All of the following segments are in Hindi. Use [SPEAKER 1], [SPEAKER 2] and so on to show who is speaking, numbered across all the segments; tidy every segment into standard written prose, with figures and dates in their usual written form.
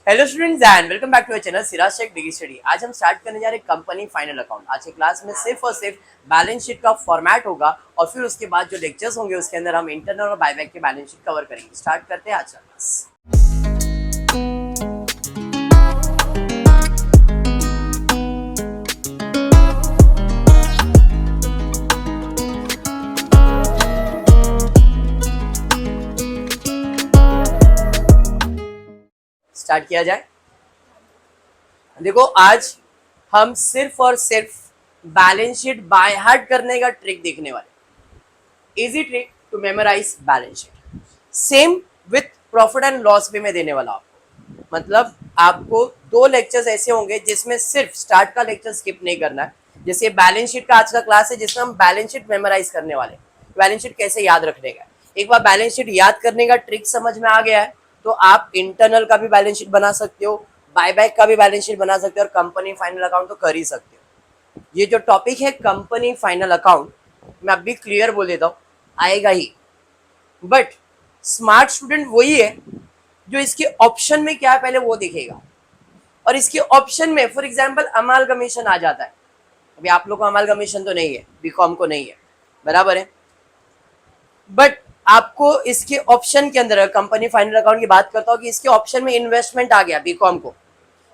[SPEAKER 1] Hello students and welcome back to our channel Siraj Shaikh degree study. आज हम स्टार्ट करने जा रहे हैं कंपनी फाइनल अकाउंट। आज के क्लास में सिर्फ और सिर्फ बैलेंस शीट का फॉर्मेट होगा और फिर उसके बाद जो लेक्चर्स होंगे उसके अंदर हम इंटरनल और बायबैक के बैलेंस शीट कवर करेंगे। स्टार्ट करते हैं आज का क्लास। स्टार्ट किया जाए। देखो, आज हम सिर्फ और सिर्फ बैलेंस शीट बाय हार्ट करने का ट्रिक देखने वाले। Easy trick to memorise balance sheet. Same with profit and loss भी मैं देने वाला हूं। मतलब आपको दो लेक्चर्स ऐसे होंगे जिसमें सिर्फ स्टार्ट का लेक्चर स्किप नहीं करना है। जैसे बैलेंस शीट का आज का क्लास है जिसमें हम बैलेंस शीट मेमोराइज करने वाले। बैलेंस शीट कैसे याद रखने का, एक बार बैलेंस शीट याद करने का ट्रिक समझ में आ गया है तो आप इंटरनल का भी बैलेंस शीट बना सकते हो, बायबैक का भी बैलेंस शीट बना सकते हो और कंपनी फाइनल अकाउंट तो कर ही सकते हो। ये जो टॉपिक है कंपनी फाइनल अकाउंट, मैं अभी क्लियर बोल देता हूँ, आएगा ही। बट स्मार्ट स्टूडेंट वही है जो इसके ऑप्शन में क्या है पहले वो देखेगा। और इसके ऑप्शन में फॉर एग्जाम्पल अमालगमेशन आ जाता है। अभी आप लोग को अमालगमेशन तो नहीं है, बीकॉम को नहीं है, बराबर है। बट आपको इसके ऑप्शन के अंदर कंपनी फाइनल अकाउंट की बात करता हूँ कि इसके ऑप्शन में इन्वेस्टमेंट आ गया बीकॉम को,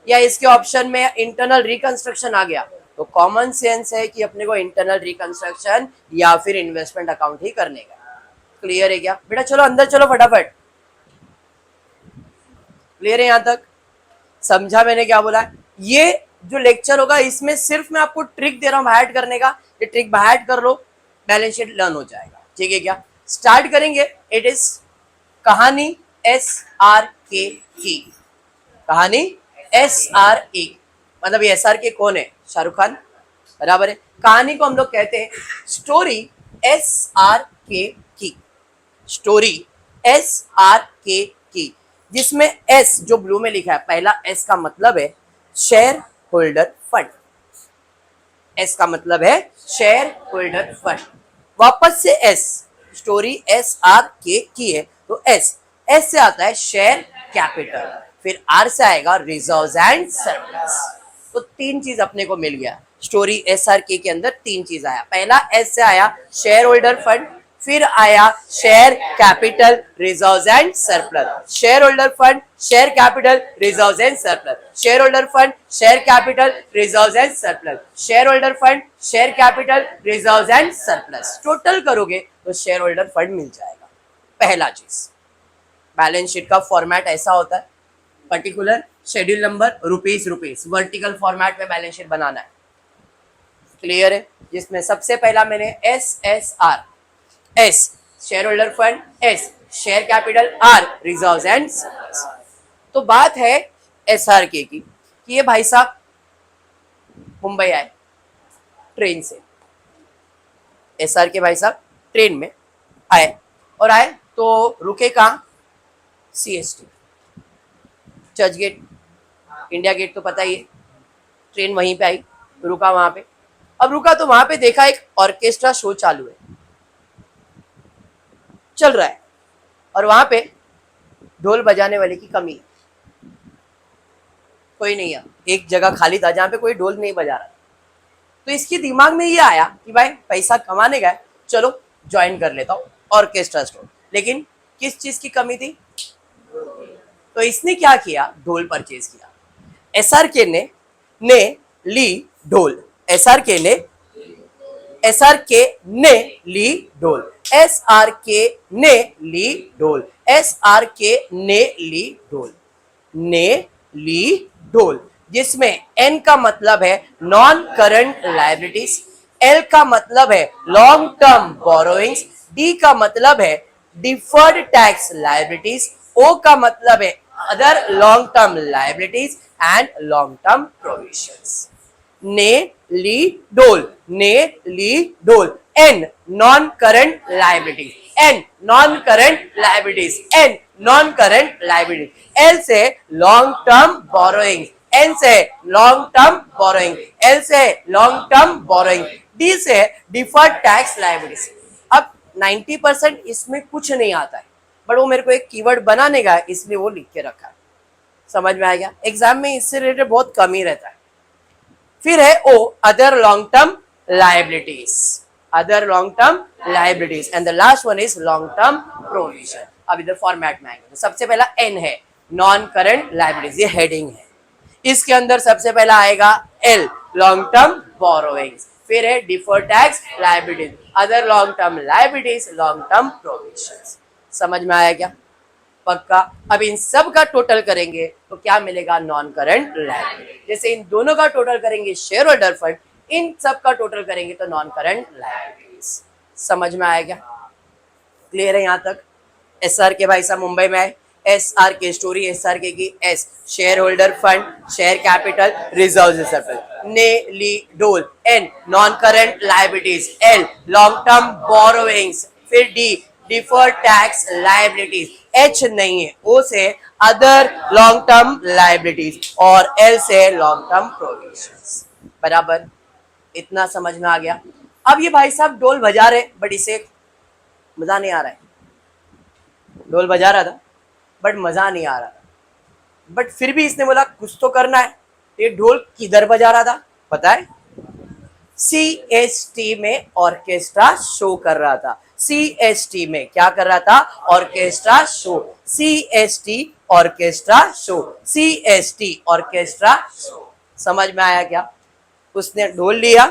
[SPEAKER 1] या इसके ऑप्शन में इंटरनल रिकंस्ट्रक्शन आ गया, तो कॉमन सेंस है कि अपने को इंटरनल रिकंस्ट्रक्शन या फिर इन्वेस्टमेंट अकाउंट ही करने का। क्लियर है क्या बेटा? चलो अंदर चलो फटाफट। क्लियर है? यहां तक समझा मैंने क्या बोला? ये जो लेक्चर होगा इसमें सिर्फ मैं आपको ट्रिक दे रहा हूं हाइड करने का। ये ट्रिक हाइड कर लो, बैलेंस शीट लर्न हो जाएगा। ठीक है क्या? स्टार्ट करेंगे। इट इज कहानी SRK की। कहानी SRK मतलब ये SRK कौन है? शाहरुख खान, बराबर है। कहानी को हम लोग कहते हैं स्टोरी SRK की। स्टोरी SRK की, जिसमें S जो ब्लू में लिखा है, पहला S का मतलब है शेयर होल्डर फंड। S का मतलब है शेयर होल्डर फंड। वापस से S, स्टोरी SRK की है तो S से आता है शेयर कैपिटल, फिर R से आएगा रिजर्व्स एंड सरप्लस। तो तीन चीज अपने को मिल गया। स्टोरी SRK के अंदर तीन चीज आया। पहला S से आया शेयर होल्डर फंड, फिर आया share capital, reserves and surplus. Share holder fund, share capital, reserves and surplus. Share holder fund, share capital, reserves and surplus. Share holder fund, share capital, reserves and surplus. Total करोगे तो शेयर होल्डर फंड मिल जाएगा। पहला चीज, बैलेंस शीट का फॉर्मेट ऐसा होता है, particular schedule number rupees, vertical format में बैलेंस शीट बनाना है। क्लियर है? जिसमें सबसे पहला मैंने SSR, S share holder fund, S share capital, R reserves and surplus. तो बात है SRK की कि ये भाई साहब मुंबई आए ट्रेन से। SRK भाई साहब ट्रेन में आए और आए तो रुके कहाँ? CST, Churchgate, India Gate तो पता ही है। ट्रेन वहीं पे आई, रुका वहां पे। अब रुका तो वहां पे देखा एक ऑर्केस्ट्रा शो चालू है, चल रहा है, और वहां पे ढोल बजाने वाले की कमी है। कोई नहीं है, एक जगह खाली था जहां पे कोई ढोल नहीं बजा रहा। तो इसके दिमाग में ये आया कि भाई पैसा कमाने का है, चलो ज्वाइन कर लेता हूँ ऑर्केस्ट्रा स्टोर। लेकिन किस चीज की कमी थी? तो इसने क्या किया? ढोल परचेज किया। SRK ने ली ढोल। SRK ने ली ढोल। SRK ने ली ढोल। SRK ने ली ढोल। ने ली ढोल, जिसमें N का मतलब है नॉन करंट लायबिलिटीज, L का मतलब है लॉन्ग टर्म बोरोइंग्स, D का मतलब है डिफर्ड टैक्स लायबिलिटीज, O का मतलब है other long term liabilities and long term provisions. ने ली ढोल, ने ली ढोल। N non current liabilities, N non current liabilities, N non current liabilities. L से लॉन्ग टर्म बोरोइंग, N से लॉन्ग टर्म बोरोइंग, L से लॉन्ग टर्म बोरोइंग, D से डिफर्ड टैक्स लायबिलिटीज। अब 90% इसमें कुछ नहीं आता है, बट वो मेरे को एक कीवर्ड बनाने का है इसलिए वो लिख के रखा है। समझ में आएगा? एग्जाम में इससे रिलेटेड बहुत कम ही रहता है। फिर है O other long term liabilities, other long term liabilities and the last one is long term provision. अब इधर फॉर्मेट में आएंगे तो सबसे पहला एन है नॉन करंट लाइबिलिटीज, ये हेडिंग है। इसके अंदर सबसे पहला आएगा एल लॉन्ग टर्म बोरोइंग्स, फिर है deferred tax liabilities, other long term liabilities, long term provisions. समझ में आया क्या? पक्का। अब इन सब का टोटल करेंगे तो क्या मिलेगा? Non current liability. जैसे इन दोनों का टोटल करेंगे शेयर होल्डर फंड, इन सब का टोटल करेंगे तो नॉन करंट लायबिलिटीज। समझ में आया क्या? क्लियर है यहाँ तक? एसआर के भाई साहब मुंबई में आए, एसआर के स्टोरी, एसआर के की S share holder fund, share capital, reserve surplus, ने ली डोल, N non current liabilities, L long term borrowings, फिर D deferred tax liabilities, H नहीं है, ओ से अदर लॉन्ग टर्म लायबिलिटीज और एल से लॉन्ग टर्म प्रोविजंस। बराबर? इतना समझ में आ गया? अब ये भाई साहब डोल बजा रहे बट इसे मजा नहीं आ रहा है। डोल बजा रहा था बट मजा नहीं आ रहा था, बट फिर भी इसने बोला कुछ तो करना है। ये ढोल किधर बजा रहा था पता है? CST में ऑर्केस्ट्रा शो कर रहा था। CST में क्या कर रहा था? Orchestra show. CST orchestra show, CST orchestra show. समझ में आया क्या? उसने ढोल लिया,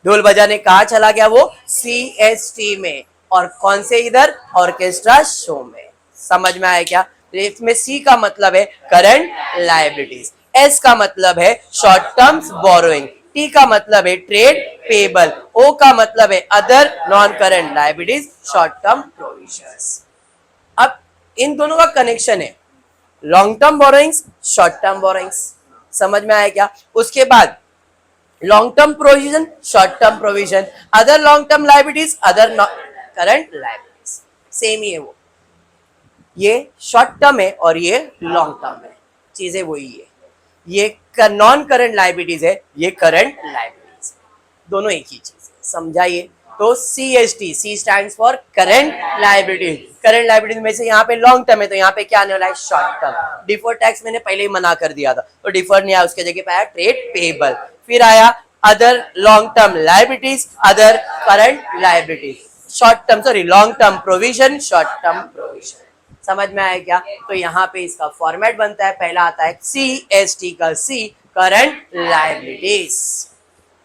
[SPEAKER 1] ढोल बजाने कहाँ चला गया वो? CST में, और कौन से? इधर ऑर्केस्ट्रा शो में। समझ में आया क्या? इसमें सी का मतलब है करंट लायबिलिटीज, एस का मतलब है शॉर्ट टर्म्स बोरोइंग, टी का मतलब है ट्रेड पेबल, ओ का मतलब है other non current liabilities, short term provisions. अब इन दोनों का कनेक्शन है long term borrowings, short term borrowings. समझ में आया क्या? उसके बाद long term provision, short term provision, other long term liabilities, other current liabilities. Same ही है वो, ये शॉर्ट टर्म है और ये लॉन्ग टर्म है, चीजें वही है। ये नॉन करंट लायबिलिटीज है, ये करंट लायबिलिटीज, दोनों एक ही चीज है। समझाइए? तो CST, C stands for current liabilities. Current liabilities में से यहाँ पे लॉन्ग टर्म है तो यहाँ पे क्या आने वाला है? Short term. डिफर्ड टैक्स मैंने पहले ही मना कर दिया था तो डिफर्ड नहीं आया, उसके जगह पे आया ट्रेड पेबल। फिर आया other long term liabilities, other current liabilities, short term sorry long term provision, short term provision. समझ में आया क्या? तो यहाँ पे इसका फॉर्मेट बनता है, पहला आता है CST का C करंट लायबिलिटीज,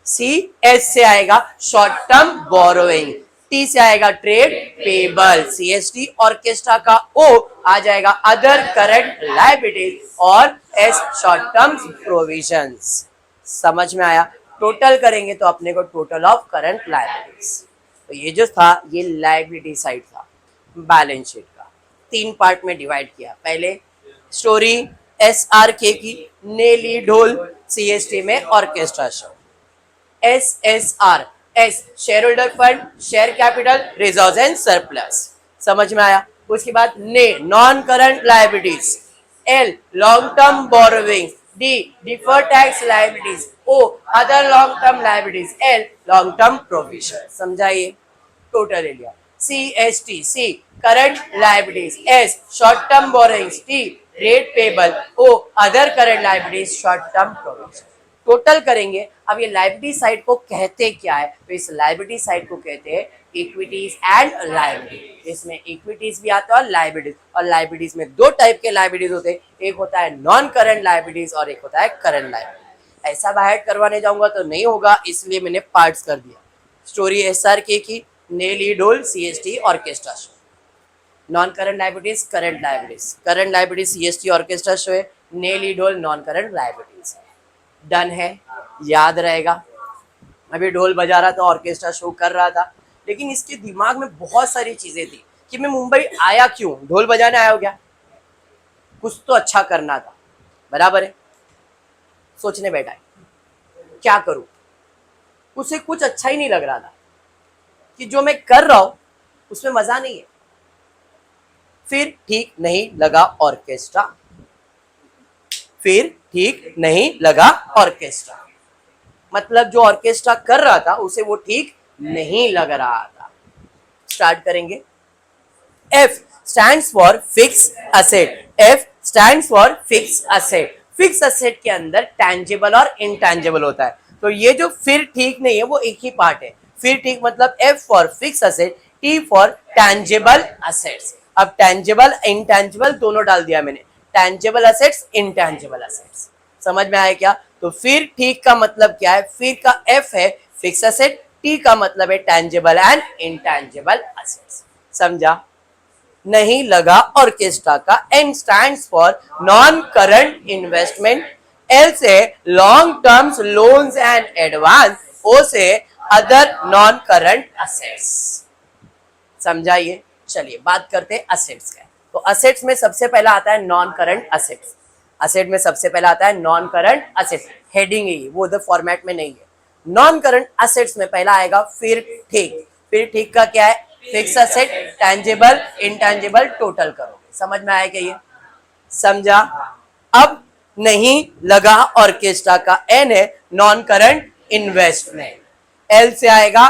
[SPEAKER 1] CS से आएगा शॉर्ट टर्म बोरोइंग, T से आएगा ट्रेड पेबल, CST ऑर्केस्ट्रा का O आ जाएगा अदर करंट लायबिलिटीज और S शॉर्ट टर्म प्रोविजंस। समझ में आया? टोटल करेंगे तो अपने को टोटल ऑफ करंट लायबिलिटीज। तो ये जो था ये लायबिलिटी साइड था बैलेंस शीट का, 3 पार्ट में डिवाइड किया। पहले स्टोरी SRK की, ने ली ढोल, CST में orchestra show, SSR, S share holder fund, share capital, reserves and surplus. समझ में आया? उसके बाद ने non current liabilities, L long term borrowing, D deferred tax liabilities, O other long term liabilities, L long term provision. समझाइए? Total area CST, C current liabilities, S short term borrowings, T trade payable, O other current liabilities, short term provision. Total करेंगे। अब ये लायबिलिटी साइड को कहते क्या है? तो इस लायबिलिटी साइड को कहते हैं इक्विटीज एंड लायबिलिटी। इसमें इक्विटीज भी आता है और लायबिलिटीज, और लायबिलिटीज में 2 टाइप के लायबिलिटीज होते हैं, एक होता है नॉन करंट लायबिलिटीज और एक होता है करंट लायबिलिटी। ऐसा बाहर करवाने जाऊंगा तो नहीं होगा, इसलिए मैंने पार्ट्स कर दिया। स्टोरी SRK की, ने ली ढोल, CST orchestra show, non current liabilities, current liabilities, current liabilities CST orchestra show है, ने ली ढोल नॉन करंट लायबिलिटीज। डन है, याद रहेगा। अभी ढोल बजा रहा था, ऑर्केस्ट्रा शो कर रहा था, लेकिन इसके दिमाग में बहुत सारी चीजें थी कि मैं मुंबई आया क्यों? ढोल बजाने आया हो क्या? कुछ तो अच्छा करना था, बराबर है? सोचने बैठा है क्या करूं, उसे कुछ अच्छा ही नहीं लग रहा था कि जो मैं कर रहा हूं उसमें मजा नहीं है। फिर ठीक नहीं लगा ऑर्केस्ट्रा, फिर ठीक नहीं लगा ऑर्केस्ट्रा, मतलब जो ऑर्केस्ट्रा कर रहा था उसे वो ठीक नहीं लग रहा था। स्टार्ट करेंगे। F stands for fix asset, F stands for fix asset. Fix asset के अंदर टैंजिबल और इनटैंजिबल होता है, तो ये जो फिर ठीक नहीं है वो एक ही पार्ट है। फिर ठीक मतलब F for fix asset, T for tangible assets. अब टैंजिबल इंटैंजिबल दोनों डाल दिया मैंने, टैंजिबल असेट्स इनटैंजिबल असेट्स। समझ में आया क्या? तो फिर ठीक का मतलब क्या है? फिर का F है फिक्स असेट, T का मतलब है टैंजिबल एंड इनटैंजिबल असेट्स। समझा? नहीं लगा ऑर्केस्ट्रा का N stands for non current investment, L से long terms loans and advance, O से अदर नॉन करंट असेट्स। समझाइए। चलिए बात करते हैं असेट्स का। तो असेट्स में सबसे पहला आता है नॉन करंट असेट्स। असेट में सबसे पहला आता है नॉन करंट असेट्स, हेडिंग है वो उधर फॉर्मेट में नहीं है। नॉन करंट असेट्स में पहला आएगा फिर ठीक। फिर ठीक का क्या है? Fix asset, tangible, intangible total करोगे। समझ में आया क्या ये? समझा? अब नहीं लगा ऑर्केस्ट्रा का N है नॉन करंट इन्वेस्टमेंट, L से आएगा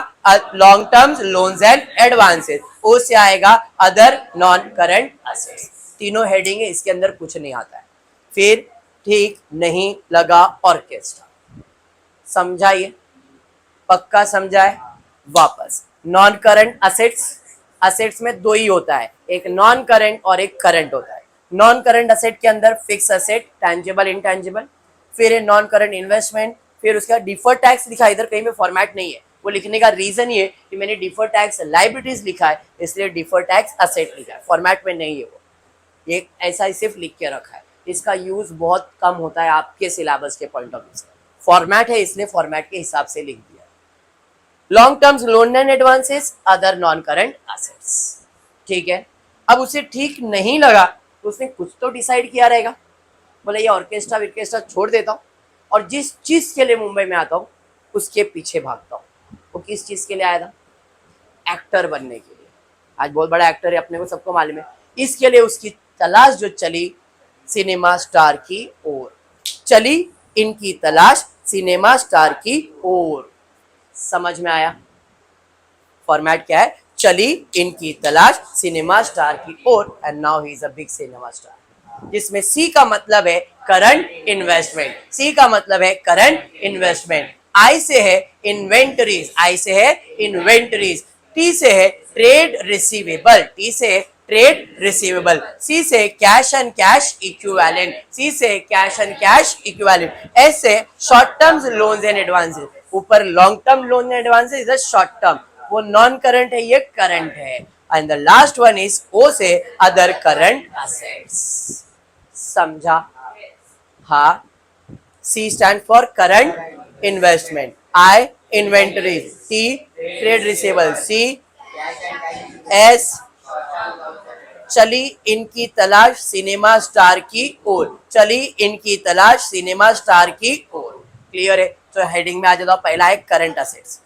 [SPEAKER 1] long terms loans and advances, O से आएगा अदर नॉन करंट असेट्स। तीनों हेडिंग है, इसके अंदर कुछ नहीं आता है। फिर ठीक नहीं लगा ऑर्केस्ट्रा। समझाइए, पक्का समझाए? वापस नॉन करंट असेट्स, असेट्स में दो ही होता है, एक नॉन करंट और एक करंट होता है। नॉन करंट असेट के अंदर फिक्स असेट, टैंजिबल, इनटैंजिबल, फिर है नॉन करंट इन्वेस्टमेंट, फिर उसका डिफर्ड टैक्स लिखा है, इधर कहीं में फॉर्मेट नहीं है। वो लिखने का रीजन ये कि मैंने डिफर्ड टैक्स लाइबिलिटीज लिखा है, इसलिए डिफर्ड टैक्स असेट लिखा है, फॉर्मेट में नहीं है वो, ये ऐसा ही सिर्फ लिख के रखा है। इसका यूज बहुत कम होता है आपके सिलेबस के पॉइंट ऑफ व्यू से, फॉर्मेट है इसलिए फॉर्मेट के हिसाब से लिख दिया। Long terms loan and advances, other non current assets. ठीक है, अब उसे ठीक नहीं लगा तो उसने कुछ तो डिसाइड किया रहेगा, बोले ये ऑर्केस्ट्रा विर्केस्ट्रा छोड़ देता हूँ और जिस चीज के लिए मुंबई में आता हूँ उसके पीछे भागता हूँ। वो किस चीज के लिए आया था? एक्टर बनने के लिए। आज बहुत बड़ा एक्टर है, अपने को सबको मालूम है। इसके लिए उसकी तलाश जो चली सिनेमा स्टार की ओर, चली इनकी तलाश सिनेमा स्टार की ओर। समझ में आया? फॉर्मेट क्या है? चली इनकी तलाश सिनेमा स्टार की ओर, and now he is a big cinema star. जिसमें सी का मतलब है करंट इन्वेस्टमेंट, सी का मतलब है करंट इन्वेस्टमेंट। आई से है इन्वेंटरीज, आई से है इन्वेंटरीज। टी से है ट्रेड रिसीवेबल, टी से है ट्रेड रिसीवेबल। सी से cash and cash equivalent, C से cash and cash equivalent. S से short terms loans and advances, ऊपर long term loan and advances, इधर शॉर्ट टर्म, वो नॉन करंट है, ये करंट है। And the last one is O से अदर करंट असेट्स। समझा? हाँ। C stand for current investment, I inventory, T trade receivable, C S चली इनकी तलाश सिनेमा स्टार की ओर, चली इनकी तलाश सिनेमा स्टार की ओर। क्लियर है? तो हेडिंग में आ जाता, पहला है करंट असेट्स।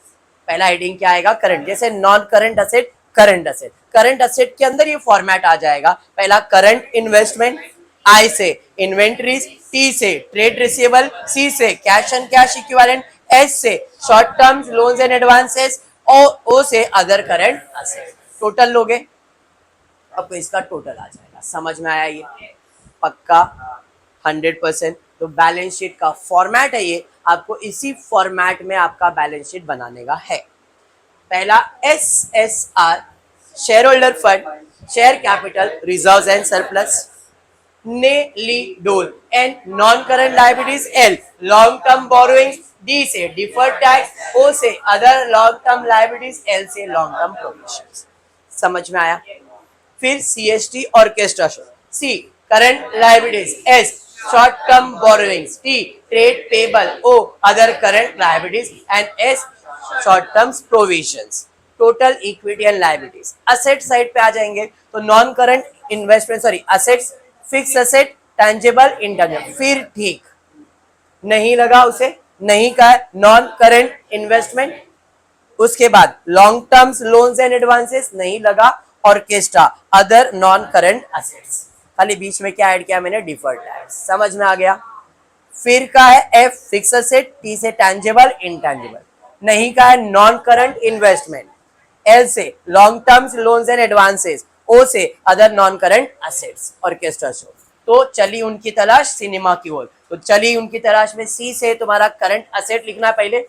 [SPEAKER 1] पहला हेडिंग क्या आएगा? करंट। जैसे non current asset, current asset, current asset के अंदर ये फॉर्मेट आ जाएगा। पहला करंट इन्वेस्टमेंट, आई से इन्वेंटरीज, टी से ट्रेड रिसीवेबल, सी से cash and cash equivalent, S से short terms loans and advances, O से अदर करंट असेट। टोटल लोगे आपको इसका टोटल आ जाएगा। समझ में आया ये? पक्का 100%। तो बैलेंस शीट का फॉर्मेट है ये, आपको इसी फॉर्मेट में आपका बैलेंस शीट बनाने का है। पहला SSR, share holder fund, share capital, reserves and surplus. ने ली डोल, N non current liabilities, L long term borrowings, D से डिफर्ड टैक्स, ओ से other long term liabilities, L से लॉन्ग टर्म प्रोविजंस। समझ में आया? फिर CST orchestra show, C current liabilities, S short term borrowings, T trade payable, O other current liabilities and S short term provisions. Total equity and liabilities. Asset side पे आ जाएंगे तो non current investment, sorry assets, fix asset, tangible, intangible. फिर ठीक नहीं लगा उसे, नहीं का नॉन करंट इन्वेस्टमेंट। उसके बाद long terms loans and advances, नहीं लगा orchestra, other non current assets. खाली बीच में क्या ऐड किया मैंने? Deferred tax. समझ में आ गया? फिर का है एफ फिक्स असेट, टी से टैंजिबल, इंटैंजिबल। नहीं का है नॉन करंट इन्वेस्टमेंट, एल से long terms loans and advances, O से other non current assets. Orchestra show तो चली उनकी तलाश सिनेमा की ओर। तो चली उनकी तलाश में सी से तुम्हारा करंट असेट लिखना पहले,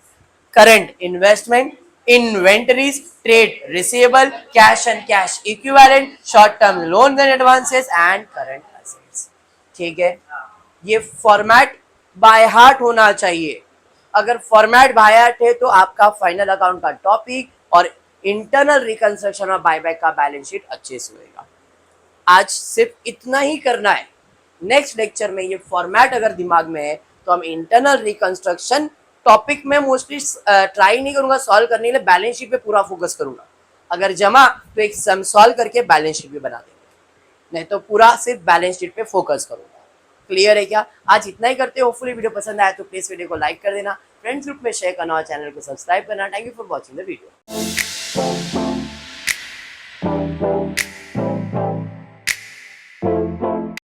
[SPEAKER 1] current investment, inventories, trade receivable, cash and cash equivalent, short term loan and advances and current assets. ठीक है, ये फॉर्मेट बाय हार्ट होना चाहिए। अगर फॉर्मेट बाय हार्ट है तो आपका फाइनल अकाउंट का टॉपिक और इंटरनल रिकंस्ट्रक्शन और बायबैक का बैलेंस शीट अच्छे से होगा। आज सिर्फ इतना ही करना है। नेक्स्ट लेक्चर में ये फॉर्मेट अगर दिमाग में है तो हम इंटरनल रिकंस्ट्रक्शन टॉपिक में मोस्टली ट्राई नहीं करूंगा सॉल्व करने के लिए, बैलेंस शीट पे पूरा फोकस करूंगा। अगर जमा तो एक सम सॉल्व करके बैलेंस शीट भी बना देंगे, नहीं तो पूरा सिर्फ बैलेंस शीट पे फोकस करूंगा। क्लियर है क्या? आज इतना ही करते हैं। होपफुली वीडियो पसंद आया तो प्लीज वीडियो को लाइक कर देना, फ्रेंड्स ग्रुप में शेयर करना और चैनल को सब्सक्राइब करना। Thank you for watching the video.